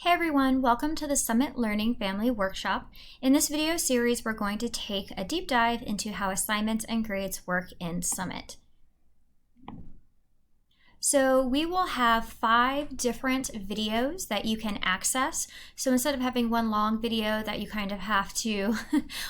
Hey everyone, welcome to the Summit Learning Family Workshop. In this video series, we're going to take a deep dive into how assignments and grades work in Summit. So we will have 5 different videos that you can access. So instead of having one long video that you kind of have to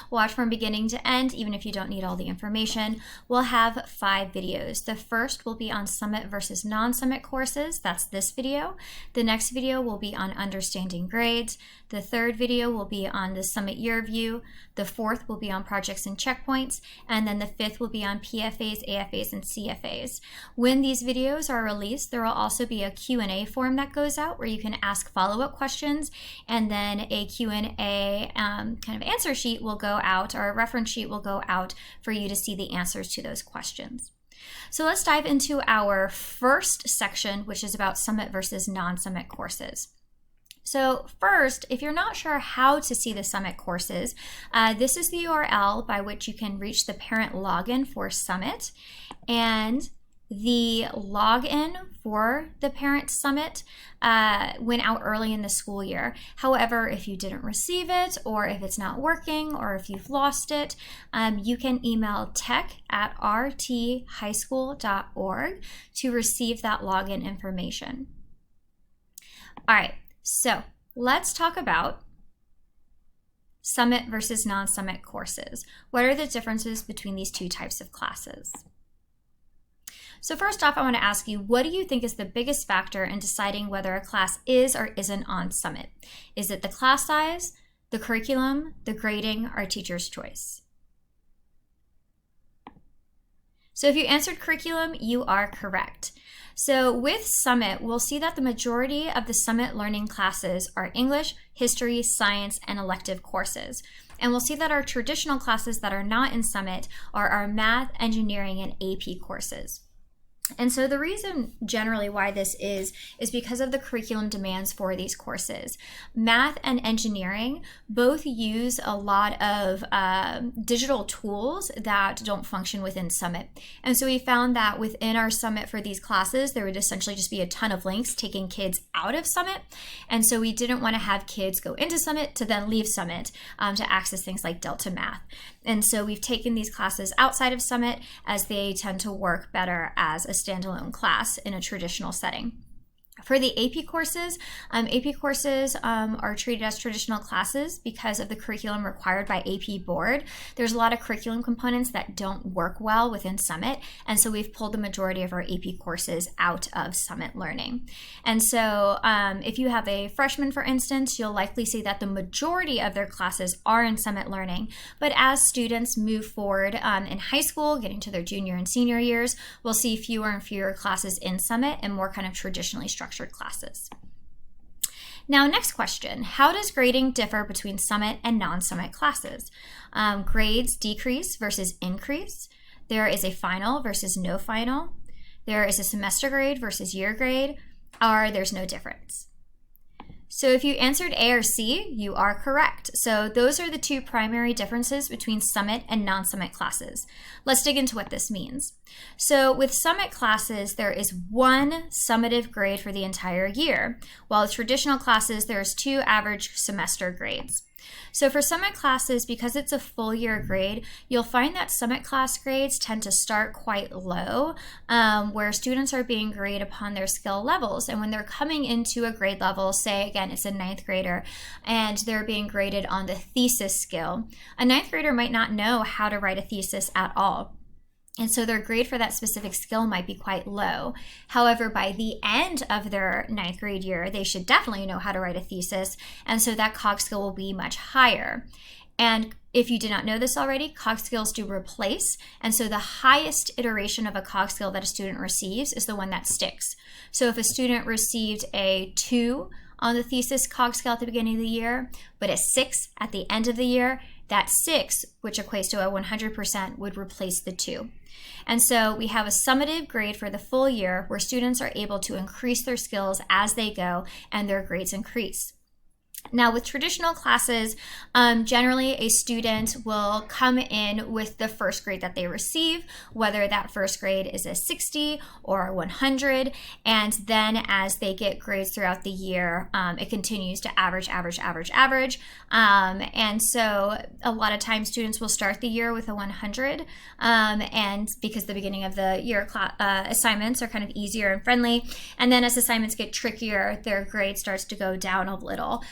watch from beginning to end, even if you don't need all the information, we'll have 5 videos. The first will be on Summit versus non-Summit courses. That's this video. The next video will be on understanding grades. The third video will be on the Summit Year View. The fourth will be on projects and checkpoints. And then the fifth will be on PFAs, AFAs, and CFAs. When these videos are released, there will also be a Q&A form that goes out where you can ask follow-up questions, and then a Q&A kind of answer sheet will go out, or a reference sheet will go out for you to see the answers to those questions. So let's dive into our first section, which is about Summit versus non-Summit courses. So first, if you're not sure how to see the Summit courses, this is the URL by which you can reach the parent login for Summit. And the login for the Parent Summit went out early in the school year. However, if you didn't receive it, or if it's not working, or if you've lost it, you can email tech@rthighschool.org to receive that login information. All right, so let's talk about Summit versus non-Summit courses. What are the differences between these two types of classes? So first off, I want to ask you, what do you think is the biggest factor in deciding whether a class is or isn't on Summit? Is it the class size, the curriculum, the grading, or teacher's choice? So if you answered curriculum, you are correct. So with Summit, we'll see that the majority of the Summit learning classes are English, history, science, and elective courses. And we'll see that our traditional classes that are not in Summit are our math, engineering, and AP courses. And so the reason generally why this is because of the curriculum demands for these courses. Math and engineering both use a lot of digital tools that don't function within Summit. And so we found that within our Summit for these classes, there would essentially just be a ton of links taking kids out of Summit. And so we didn't want to have kids go into Summit to then leave Summit to access things like Delta Math. And so we've taken these classes outside of Summit as they tend to work better as a standalone class in a traditional setting. For the AP courses are treated as traditional classes because of the curriculum required by AP Board. There's a lot of curriculum components that don't work well within Summit, and so we've pulled the majority of our AP courses out of Summit Learning. And so if you have a freshman, for instance, you'll likely see that the majority of their classes are in Summit Learning, but as students move forward in high school, getting to their junior and senior years, we'll see fewer and fewer classes in Summit and more kind of traditionally structured classes. Now, next question, how does grading differ between Summit and non-Summit classes? Grades decrease versus increase. There is a final versus no final. There is a semester grade versus year grade, or there's no difference. So if you answered A or C, you are correct. So those are the two primary differences between Summit and non-Summit classes. Let's dig into what this means. So with Summit classes, there is one summative grade for the entire year, while with traditional classes, there's 2 average semester grades. So for Summit classes, because it's a full year grade, you'll find that Summit class grades tend to start quite low, where students are being graded upon their skill levels. And when they're coming into a grade level, say again, it's a 9th grader, and they're being graded on the thesis skill, a 9th grader might not know how to write a thesis at all. And so their grade for that specific skill might be quite low. However, by the end of their 9th grade year, they should definitely know how to write a thesis. And so that COG skill will be much higher. And if you did not know this already, COG skills do replace. And so the highest iteration of a COG skill that a student receives is the one that sticks. So if a student received a 2 on the thesis COG scale at the beginning of the year, but a 6 at the end of the year, that 6, which equates to a 100%, would replace the 2. And so we have a summative grade for the full year where students are able to increase their skills as they go and their grades increase. Now, with traditional classes, generally a student will come in with the first grade that they receive, whether that first grade is a 60 or 100, and then as they get grades throughout the year, it continues to average. And so a lot of times students will start the year with a 100, and because the beginning of the year assignments are kind of easier and friendly, and then as assignments get trickier, their grade starts to go down a little.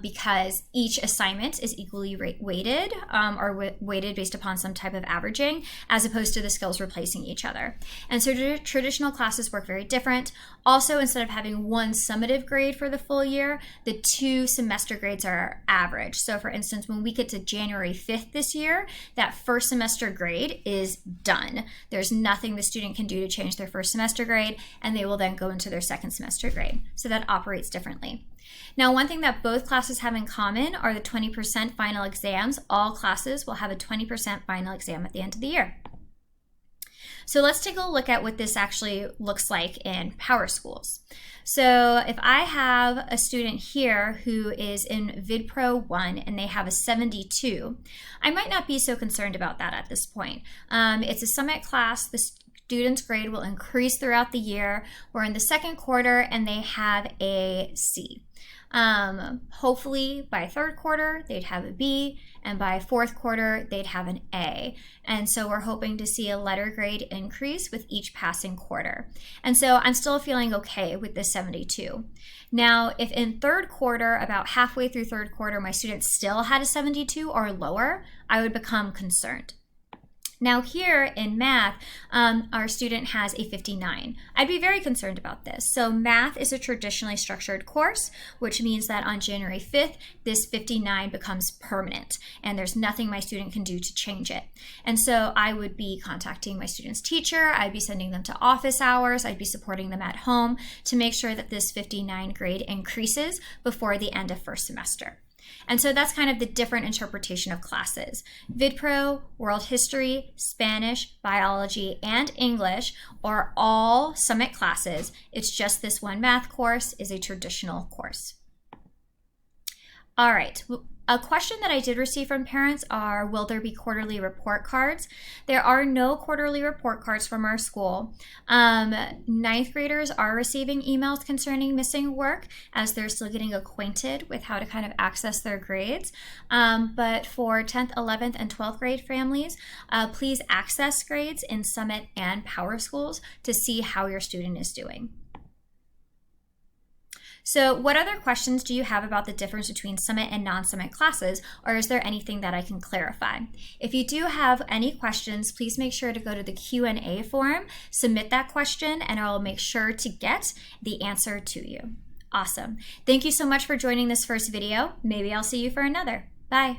Because each assignment is equally weighted or weighted based upon some type of averaging, as opposed to the skills replacing each other. And so traditional classes work very different. Also, instead of having one summative grade for the full year, the 2 semester grades are average. So for instance, when we get to January 5th this year, that first semester grade is done. There's nothing the student can do to change their first semester grade, and they will then go into their second semester grade. So that operates differently. Now, one thing that both classes have in common are the 20% final exams. All classes will have a 20% final exam at the end of the year. So let's take a look at what this actually looks like in PowerSchools. So if I have a student here who is in VidPro 1 and they have a 72, I might not be so concerned about that at this point. It's a Summit class. The student's grade will increase throughout the year. We're in the second quarter and they have a C. Hopefully by third quarter, they'd have a B, and by fourth quarter, they'd have an A. And so we're hoping to see a letter grade increase with each passing quarter. And so I'm still feeling okay with this 72. Now, if in third quarter, about halfway through third quarter, my student still had a 72 or lower, I would become concerned. Now here in math, our student has a 59. I'd be very concerned about this. So math is a traditionally structured course, which means that on January 5th, this 59 becomes permanent, and there's nothing my student can do to change it. And so I would be contacting my student's teacher, I'd be sending them to office hours, I'd be supporting them at home to make sure that this 59 grade increases before the end of first semester. And so that's kind of the different interpretation of classes. VidPro, World History, Spanish, Biology, and English are all Summit classes. It's just this one math course is a traditional course. All right. A question that I did receive from parents are, will there be quarterly report cards? There are no quarterly report cards from our school. Ninth graders are receiving emails concerning missing work as they're still getting acquainted with how to kind of access their grades. But for 10th, 11th, and 12th grade families, please access grades in Summit and PowerSchools to see how your student is doing. So what other questions do you have about the difference between Summit and non-Summit classes, or is there anything that I can clarify? If you do have any questions, please make sure to go to the Q&A forum, submit that question, and I will make sure to get the answer to you. Awesome. Thank you so much for joining this first video. Maybe I'll see you for another. Bye.